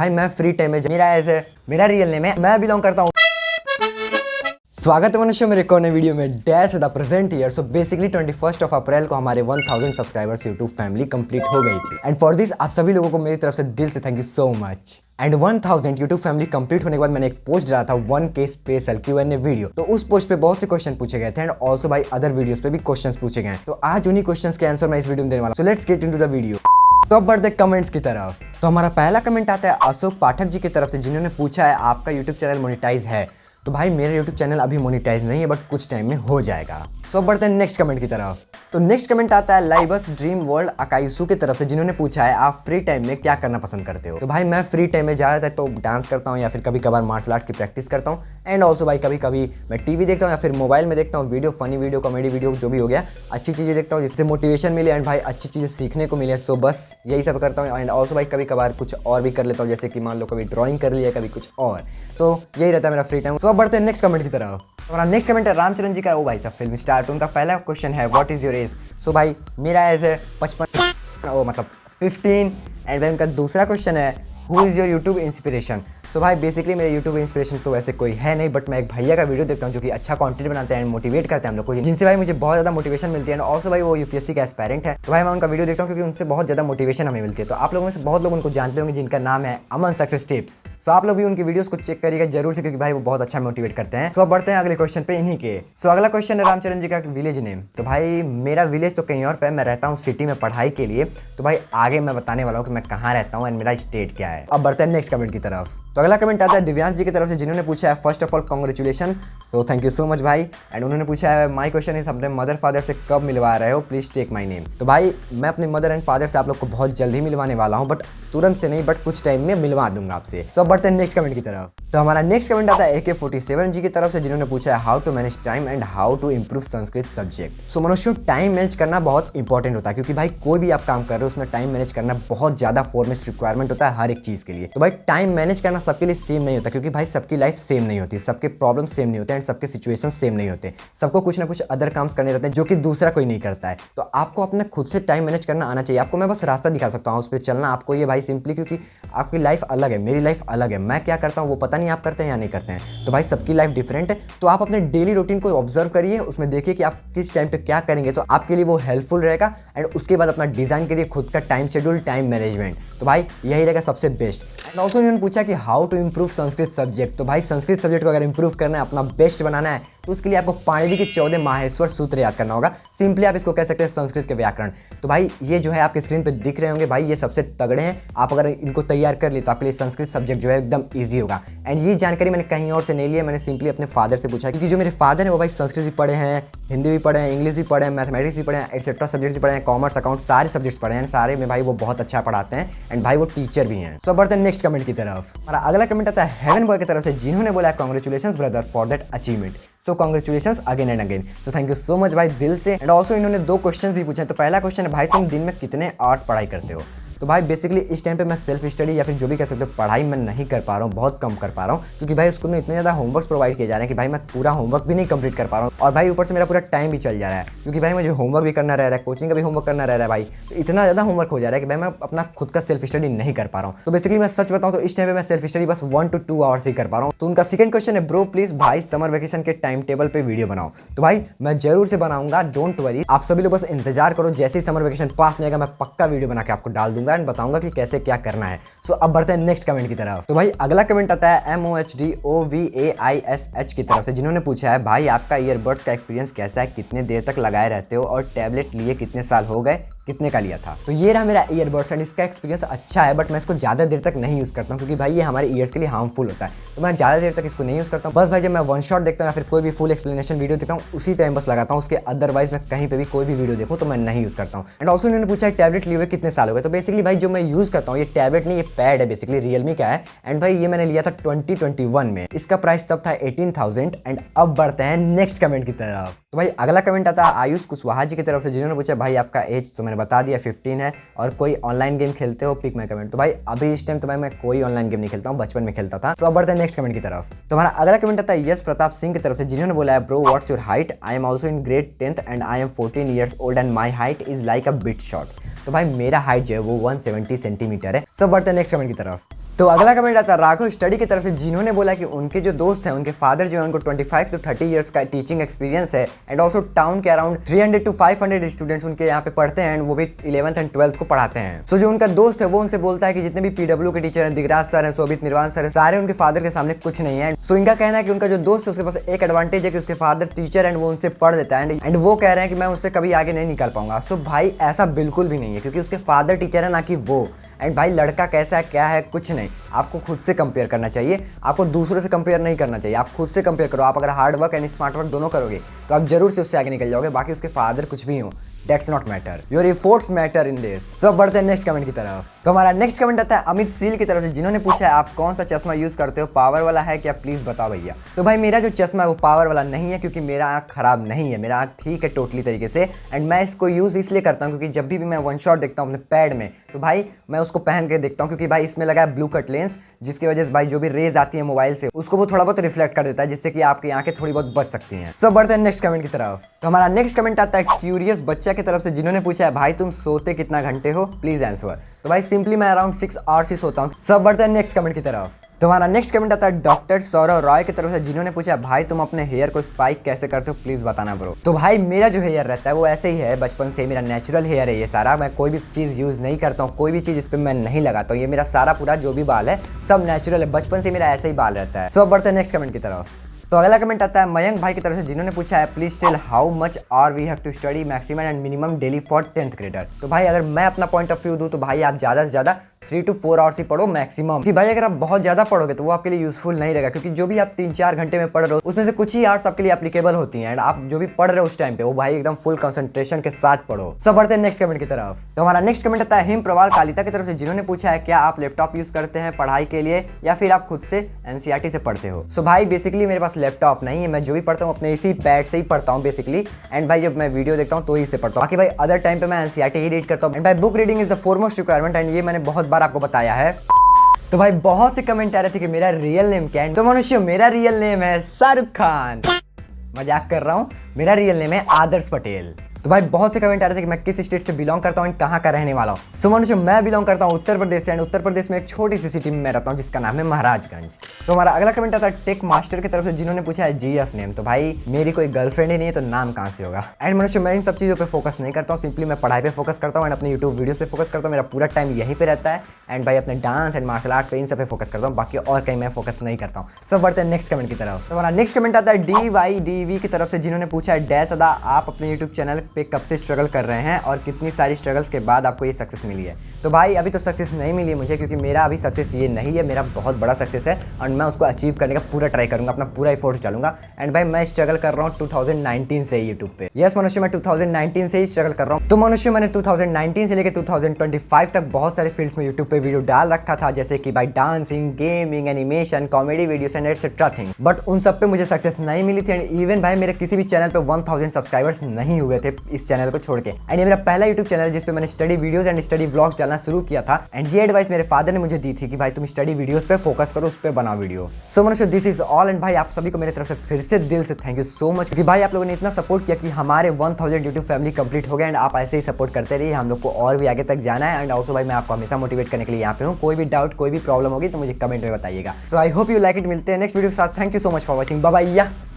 भाई मैं free time में मेरा ऐसे मेरा रियल नेम है, मैं बिलोंग करता हूँ। स्वागत है मनुष्य मेरे कोने वीडियो में। Dash the present year. So basically 21 अप्रैल को हमारे 1000 सब्सक्राइबर्स यूट्यूब फैमिली कंप्लीट हो गई थी। एंड फॉर दिस आप सभी लोगों को मेरी तरफ से दिल से thank you so much. And 1000 YouTube family complete होने के बाद मैंने एक पोस्ट डाला था 1K स्पेशल Q&A वीडियो। तो उस पोस्ट पे बहुत से क्वेश्चन पूछे गए थे एंड ऑल्सो भाई अदर वीडियोस पे भी क्वेश्चंस पूछे गए। तो आज उन्हीं क्वेश्चंस के आंसर मैं इस वीडियो में देने वाला हूं। So let's get into the video. तो अब बढ़ते कमेंट्स की तरफ। तो हमारा पहला कमेंट आता है अशोक पाठक जी की तरफ से, जिन्होंने पूछा है आपका यूट्यूब चैनल मोनेटाइज है? तो भाई मेरा यूट्यूब चैनल अभी मोनेटाइज नहीं है, बट कुछ टाइम में हो जाएगा। सो अब बढ़ते हैं नेक्स्ट कमेंट की तरफ। तो नेक्स्ट कमेंट आता है लाइबस ड्रीम वर्ल्ड अकायुसु की तरफ से, जिन्होंने पूछा है आप फ्री टाइम में क्या करना पसंद करते हो? तो भाई मैं फ्री टाइम में ज़्यादातर तो डांस करता हूँ या फिर कभी कभार मार्शल आर्ट्स की प्रैक्टिस करता हूँ। एंड ऑल्सो भाई कभी कभी मैं टीवी देखता हूँ या फिर मोबाइल में देखता हूँ video, funny video, comedy video, जो भी हो गया अच्छी चीज़ें देखता हूँ जिससे मोटिवेशन मिले एंड भाई अच्छी चीज़ें सीखने को मिले। सो बस यही सब करता हूँ। एंड ऑल्सो भाई कभी कभार कुछ और भी कर लेता हूँ, जैसे कि मान लो कभी ड्राइंग कर लिया, कभी कुछ और। सो यही रहता है मेरा फ्री टाइम। सो अब बढ़ते हैं नेक्स्ट कमेंट की तरफ। हमारा नेक्स्ट कमेंट है रामचरण जी का। ओ भाई साहब फिल्म स्टार। तो उनका पहला क्वेश्चन है व्हाट इज योर एज? सो भाई मेरा एज है 55 ओ मतलब 15। एंड भाई उनका दूसरा क्वेश्चन है who is your YouTube inspiration? So भाई बेसिकली मेरे यूट्यूब इंस्पिरेशन तो वैसे कोई है नहीं, बट मैं एक भैया का वीडियो देखता हूँ जो कि अच्छा कंटेंट बनाते हैं एंड मोटिवेट करते हैं हम लोग को, जिनसे भाई मुझे बहुत ज़्यादा मोटिवेशन मिलती है। एंड ऑल्सो भाई वो यूपीएससी का एस्पायरेंट है, तो भाई मैं उनका वीडियो देखता हूँ क्योंकि उनसे बहुत ज़्यादा मोटिवेशन हमें मिलती है। तो आप लोगों में से बहुत लोग उनको जानते होंगे, जिनका नाम है अमन सक्सेस टिप्स। सो आप लोग भी उनकी वीडियोस को चेक करिएगा जरूर से, क्योंकि भाई वो बहुत अच्छा मोटिवेट करते हैं। सो अब बढ़ते हैं अगले क्वेश्चन पे इन्हीं के। सो अगला क्वेश्चन है रामचरण जी का विलेज नेम। तो भाई मेरा विलेज तो कहीं और पे, मैं रहता हूँ सिटी में पढ़ाई के लिए। तो भाई आगे मैं बताने वाला हूँ कि मैं कहाँ रहता हूँ एंड मेरा स्टेट क्या है। अब बढ़ते हैं नेक्स्ट कमेंट की तरफ। तो अगला कमेंट आता है दिव्यांश जी की तरफ से, जिन्होंने पूछा है first of all congratulation. So thank you so much भाई। एंड उन्होंने पूछा है माय क्वेश्चन इज अपने मदर फादर से कब मिलवा रहे हो? Please take my name. तो भाई मैं अपने मदर एंड फादर से आप लोग को बहुत जल्द ही मिलवाने वाला हूँ, बट तुरंत से नहीं, बट कुछ टाइम में मिलवा दूंगा आपसे। सो बढ़ते हैं नेक्स्ट कमेंट की तरफ। तो हमारा नेक्स्ट कमेंट आता है AK47 जी की तरफ से, जिन्होंने पूछा है how to manage time and how to improve Sanskrit subject. So मनुष्यों टाइम मैनेज करना बहुत इंपॉर्टेंट होता है, क्योंकि भाई कोई भी आप काम कर रहे हो उसमें टाइम मैनेज करना बहुत ज्यादा फॉरमोस्ट रिक्वायरमेंट होता है हर एक चीज के लिए। तो भाई टाइम मैनेज करना सबके लिए सेम नहीं होता, क्योंकि भाई सबकी लाइफ सेम नहीं होती, सबके प्रॉब्लम सेम नहीं होते एंड सबके सिचुएशन सेम नहीं होते। सबको कुछ ना कुछ अदर काम्स करने रहते हैं जो कि दूसरा कोई नहीं करता है। तो आपको अपने खुद से टाइम मैनेज करना आना चाहिए। आपको मैं बस रास्ता दिखा सकता हूँ, उस पर चलना आपको ये भाई सिंपली, क्योंकि आपकी लाइफ अलग है, मेरी लाइफ अलग है। मैं क्या करता हूँ वो पता नहीं आप करते हैं या नहीं करते हैं। तो भाई सबकी लाइफ डिफरेंट है। तो आप अपने डेली रूटीन को ऑब्जर्व करिए, उसमें देखिए कि आप किस टाइम पे क्या करेंगे तो आपके लिए वो हेल्पफुल रहेगा। एंड उसके बाद अपना डिजाइन करिए खुद का टाइम शेड्यूल, टाइम मैनेजमेंट। तो भाई यही रहेगा सबसे बेस्ट। एंड ऑल्सो उन्होंने पूछा कि how to improve Sanskrit subject. तो भाई संस्कृत सब्जेक्ट को अगर इंप्रूव करना है, अपना बेस्ट बनाना है, तो उसके लिए आपको पाणिनि के 14 माहेश्वर सूत्र याद करना होगा। सिंपली आप इसको कह सकते हैं संस्कृत के व्याकरण। तो भाई ये जो है आपके स्क्रीन पे दिख रहे होंगे, भाई ये सबसे तगड़े हैं। आप अगर इनको तैयार कर लिए तो आपके लिए संस्कृत सब्जेक्ट जो है एकदम ईजी होगा। एंड ये जानकारी मैंने कहीं और से नहीं ली है, मैंने सिंपली अपने फादर से पूछा, क्योंकि जो मेरे फादर है वो भाई संस्कृत भी पढ़े हैं, हिंदी भी पढ़े हैं, इंग्लिश भी पढ़े हैं, मैथमेटिक्स भी पढ़े हैं, एक्सेट्रा सब्जेक्ट्स भी पढ़े हैं, कॉमर्स अकाउंट सारे सब्जेक्ट्स पढ़े हैं। सारे में भाई वो बहुत अच्छा पढ़ाते हैं एंड भाई वो टीचर भी हैं। सो बढ़ते हैं नेक्स्ट कमेंट की तरफ। हमारा अगला कमेंट आता है हेवन बॉय की तरफ से, जिन्होंने बोला congratulations brother for that achievement. So congratulations again and again. So thank you so much भाई दिल से। एंड ऑल्सो इन्होंने 2 क्वेश्चन भी पूछे। तो पहला क्वेश्चन है भाई तुम दिन में कितने आवर्स पढ़ाई करते हो? तो भाई बेसिकली इस टाइम पे मैं सेल्फ स्टडी या फिर जो भी कह सकते हो पढ़ाई मैं नहीं कर पा रहा हूँ, बहुत कम कर पा रहा हूँ, क्योंकि भाई स्कूल में इतने ज़्यादा होमवर्क प्रोवाइड किए जा रहे हैं कि भाई मैं पूरा होमवर्क भी नहीं कंप्लीट कर पा रहा हूँ। और भाई ऊपर से मेरा पूरा टाइम भी चल जा रहा है, क्योंकि भाई मुझे होमवर्क भी करना रह रहा है, कोचिंग का भी होमवर्क करना रह रहा है भाई। तो इतना ज़्यादा होमवर्क हो जा रहा है कि भाई मैं अपना खुद का सेल्फ स्टडी नहीं कर पा रहा हूँ। तो बेसिकली मैं सच बताऊँ तो इस टाइम पे मैं सेल्फ स्टडी बस 1 to 2 आवर्स ही कर पा रहा हूँ। तो उनका सेकंड क्वेश्चन है ब्रो प्लीज भाई समर वेकेशन के टाइम टेबल पे वीडियो बनाओ। तो भाई मैं जरूर से बनाऊंगा, डोंट वरी। आप सभी लोग बस इंतजार करो, जैसे ही समर वेकेशन पास में आएगा मैं पक्का वीडियो बना के आपको डाल दूंगा एंड बताऊंगा कि कैसे क्या करना है। सो अब बढ़ते हैं नेक्स्ट कमेंट की तरफ। तो भाई अगला कमेंट आता है MOHDOVAISH की तरफ से, जिन्होंने पूछा है भाई आपका ईयरबड्स का एक्सपीरियंस कैसा है, कितने देर तक लगाए रहते हो और टैबलेट लिए कितने साल हो गए, कितने का लिया था? तो ये रहा मेरा ईयरबड्स एंड इसका एक्सपीरियंस अच्छा है, बट मैं इसको ज़्यादा देर तक नहीं यूज़ करता हूँ, क्योंकि भाई ये हमारे ईयर्स के लिए हार्मफुल होता है। तो मैं ज़्यादा देर तक इसको नहीं यूज़ करता हूँ। बस भाई जब मैं वन शॉट देखता हूँ या फिर कोई भी फुल एक्सप्लेनेशन वीडियो देखता हूँ उसी टाइम बस लगाता हूँ, उसके अदरवाइज मैं कहीं पर भी कोई भी वीडियो देखूँ तो मैं नहीं यूज़ करता हूँ। एंड ऑल्सो उन्होंने पूछा है टैबलेट लिए हुए कितने साल हो गए। तो बेसिकली भाई जो मैं यूज़ करता हूँ ये टैबलेट नहीं, ये पैड है, बेसिकली रियलमी का है। एंड भाई ये मैंने लिया था 2021 में, इसका प्राइस तब था 18,000। एंड अब बढ़ते हैं नेक्स्ट कमेंट की तरफ। तो भाई अगला कमेंट आता है आयुष कुशवाहा जी की तरफ से, जिन्होंने पूछा भाई आपका एज, तो मैंने बता दिया 15 है, और कोई ऑनलाइन गेम खेलते हो, पिक माय कमेंट। तो भाई अभी इस टाइम तो भाई मैं कोई ऑनलाइन गेम नहीं खेलता हूँ, बचपन में खेलता था। सो अब बढ़ते हैं नेक्स्ट कमेंट की तरफ। तो हमारा अगला कमेंट आता है यश प्रताप सिंह की तरफ से, जिन्होंने बोला है bro what's your height? I am also in grade 10th and I am 14 years old and my height is like a bit short. तो भाई मेरा हाइट जो है वो 170 सेंटीमीटर है। सब बढ़ते हैं नेक्स्ट कमेंट की तरफ। तो अगला कमेंट आता है राघव स्टडी की तरफ से, जिन्होंने बोला कि उनके जो दोस्त हैं उनके फादर जो है उनको 25 to 30 इयर्स का टीचिंग एक्सपीरियंस है एंड ऑल्सो टाउन के अराउंड 300 to 500 स्टूडेंट्स उनके यहाँ पे पढ़ते हैं एंड वो भी 11th एंड 12th को पढ़ाते हैं। सो जो उनका दोस्त है वो उनसे बोलता है कि जितने भी पीडब्ल्यू के टीचर हैं, दिगराज सर हैं, शोभित निर्वाण सर हैं, सारे उनके फादर के सामने कुछ नहीं है। सो इनका कहना है कि उनका जो दोस्त है उसके पास एक एडवांटेज है कि उसके फादर टीचर एंड वो उनसे पढ़ लेता है एंड वो कह रहे हैं कि मैं उससे कभी आगे नहीं निकल पाऊंगा। सो भाई ऐसा बिल्कुल भी नहीं है, क्योंकि उसके फादर टीचर है ना कि वो। एंड भाई लड़का कैसा है क्या है कुछ नहीं, आपको खुद से कंपेयर करना चाहिए, आपको दूसरों से कंपेयर नहीं करना चाहिए, आप खुद से कंपेयर करो। आप अगर hard work and smart work दोनों करोगे तो आप जरूर से उससे आगे निकल जाओगे। बाकी उसके फादर कुछ भी हो, That's not matter. Your efforts matter in this. सब बढ़ते हैं नेक्स्ट कमेंट की तरफ। तो हमारा नेक्स्ट कमेंट आता है अमित सील की तरफ से, जिन्होंने पूछा है आप कौन सा चश्मा यूज करते हो, पावर वाला है क्या, प्लीज बताओ भैया। तो भाई मेरा जो चश्मा है वो पावर वाला नहीं है, क्योंकि मेरा आँख खराब नहीं है, मेरा आँख ठीक है टोटली तरीके से। एंड मैं इसको यूज इसलिए करता हूँ क्योंकि जब भी मैं वन शॉट देखता हूँ अपने पैड में तो भाई मैं उसको पहन के देखता हूँ, क्योंकि भाई इसमें लगा है ब्लू कट लेंस, जिसकी वजह से भाई जो भी रेज आती है मोबाइल से उसको वो थोड़ा बहुत रिफ्लेक्ट कर देता है, जिससे कि आपकी आंखें थोड़ी बहुत बच सकती हैं। सब बढ़ते हैं नेक्स्ट कमेंट की तरफ। तो हमारा नेक्स्ट कमेंट आता है क्यूरियस बच्चा की तरफ से, जिन्होंने पूछा है भाई तुम सोते कितना घंटे हो, प्लीज आंसर। तो भाई सिंपली मैं अराउंड 6 आवर्स ही सोता हूँ। सब बढ़ते हैं नेक्स्ट कमेंट की तरफ। तो हमारा नेक्स्ट कमेंट आता है डॉक्टर सौरव रॉय की तरफ से, जिन्होंने पूछा भाई तुम अपने हेयर को स्पाइक कैसे करते हो, प्लीज बताना ब्रो। तो भाई मेरा जो हेयर रहता है वो ऐसे ही है, बचपन से मेरा नेचुरल हेयर है ये सारा। मैं कोई भी चीज़ यूज़ नहीं करता हूँ, कोई भी चीज़ इस पर मैं नहीं लगाता हूँ। ये मेरा सारा पूरा जो भी बाल है सब नेचुरल है, बचपन से मेरा ऐसे ही बाल रहता है। सब बढ़ते हैं नेक्स्ट कमेंट की तरफ। तो अगला कमेंट आता है मयंक भाई की तरफ से, जिन्होंने पूछा है please tell how much are we have to study maximum and minimum daily for 10th grader. तो भाई अगर मैं अपना पॉइंट ऑफ व्यू दूं तो भाई आप ज़्यादा से ज़्यादा 3 to 4 आवर्स ही पढ़ो मैक्सिमम। कि भाई अगर आप बहुत ज़्यादा पढ़ोगे तो वो आपके लिए यूजफुल नहीं रहेगा, क्योंकि जो भी आप 3-4 घंटे में पढ़ रहे हो उसमें से कुछ ही आवर्स आपके लिए एप्लीकेबल होती हैं। एंड आप जो भी पढ़ रहे हो उस टाइम पे वो भाई एकदम फुल कंसंट्रेशन के साथ पढ़ो। सब बढ़ते हैं नेक्स्ट कमेंट की तरफ। तो हमारा नेक्स्ट कमेंट आता है हिम प्रवाल कालिता की तरफ से, जिन्होंने पूछा है क्या आप लैपटॉप यूज करते हैं पढ़ाई के लिए या फिर आप खुद से एनसीईआरटी से पढ़ते हो। सो भाई बेसिकली मेरे पास लैपटॉप नहीं है, मैं जो भी पढ़ता हूँ अपने इसी पैड से ही पढ़ता हूँ बेसिकली। एंड भाई जब मैं वीडियो देखता हूँ तो ही से पढ़ता हूँ, बाकी भाई अदर टाइम पे मैं एनसीईआरटी ही रीड करता हूँ। एंड भाई book reading is the foremost requirement, and ये मैंने बहुत बार आपको बताया है। तो भाई बहुत से कमेंट आ रहे थे कि मेरा रियल नेम क्या है। तो मनुष्य मेरा रियल नेम है शाहरुख खान, मजाक कर रहा हूँ, मेरा रियल नेम है आदर्श पटेल। तो भाई बहुत से कमेंट आ रहे थे कि मैं किस स्टेट से बिलोंग करता हूँ एंड कहाँ का रहने वाला हूँ। सो मनुष्य मैं बिलोंग करता हूँ उत्तर प्रदेश से, एंड उत्तर प्रदेश में एक छोटी सी सिटी में मैं रहता हूँ जिसका नाम है महाराजगंज। तो हमारा अगला कमेंट आता है टेक मास्टर की तरफ से, जिन्होंने पूछा है जीएफ नेम। तो भाई मेरी कोई गर्लफ्रेंड ही नहीं है तो नाम कहाँ से होगा। एंड मनुष्य मैं इन सब चीज़ों पर फोकस नहीं करता हूँ, सिंपली मैं पढ़ाई पर फोकस करता हूँ एंड अपने यूट्यूब वीडियोस पे फोकस करता हूँ। मेरा पूरा टाइम यहीं पर रहता है एंड भाई अपने डांस एंड मार्शल आर्ट्स पे इन सब पे फोकस करता हूँ, बाकी और कहीं मैं फोकस नहीं करता हूँ। सब बढ़ते हैं नेक्स्ट कमेंट की तरफ। तो हमारा नेक्स्ट कमेंट आता है DYDV की तरफ से, जिन्होंने पूछा है डैश अदा आप अपने यूट्यूब चैनल पे कब से स्ट्रगल कर रहे हैं और कितनी सारी स्ट्रगल्स के बाद आपको ये सक्सेस मिली है। तो भाई अभी तो सक्सेस नहीं मिली है मुझे, क्योंकि मेरा अभी सक्सेस ये नहीं है, मेरा बहुत बड़ा सक्सेस है और मैं उसको अचीव करने का पूरा ट्राई करूंगा, अपना पूरा एफर्ट्स डालूंगा। एंड भाई मैं स्ट्रगल कर रहा हूँ 2019 से यूट्यूब पे। यस मनुष्य मैं 2019 से ही स्ट्रगल कर रहा हूँ। तो मनुष्य मैंने 2019 से लेकर 2025 तक बहुत सारे फील्ड्स में यूट्यूब पे वीडियो डाल रखा था, जैसे कि भाई dancing, gaming, animation, comedy videos and etcetera thing. But उन सब पे मुझे सक्सेस नहीं मिली थी। एंड इवन भाई मेरे किसी भी चैनल पे 1000 सब्सक्राइबर्स नहीं हुए थे इस चैनल को छोड़ के। एंड ये मेरा पहला यूट्यूब चैनल है जिसपे मैंने study videos and study vlogs डालना शुरू किया था। एंड ये एडवाइस मेरे फादर ने मुझे दी थी कि भाई तुम स्टडी वीडियोस पे फोकस करो, उस पे बनाओ वीडियो। सो मनुष्य दिस इज ऑल। एंड भाई आप सभी को मेरी तरफ से फिर से दिल से थैंक यू सो मच, क्योंकि भाई आप लोगों ने इतना सपोर्ट किया कि हमारे 1000 यूट्यूब फैमिली कंप्लीट हो गया। एंड आप ऐसे ही सपोर्ट करते रहिए, हम लोग को और भी आगे तक जाना है। एंड ऑल्सो भाई मैं आपको हमेशा मोटिवेट करने के लिए यहाँ पे हूँ। कोई भी डाउट कोई भी प्रॉब्लम होगी तो मुझे कमेंट में बताइएगा। So I hope you like it. मिलते हैं नेक्स्ट वीडियो के साथ। Thank you so much for watching. Bye bye.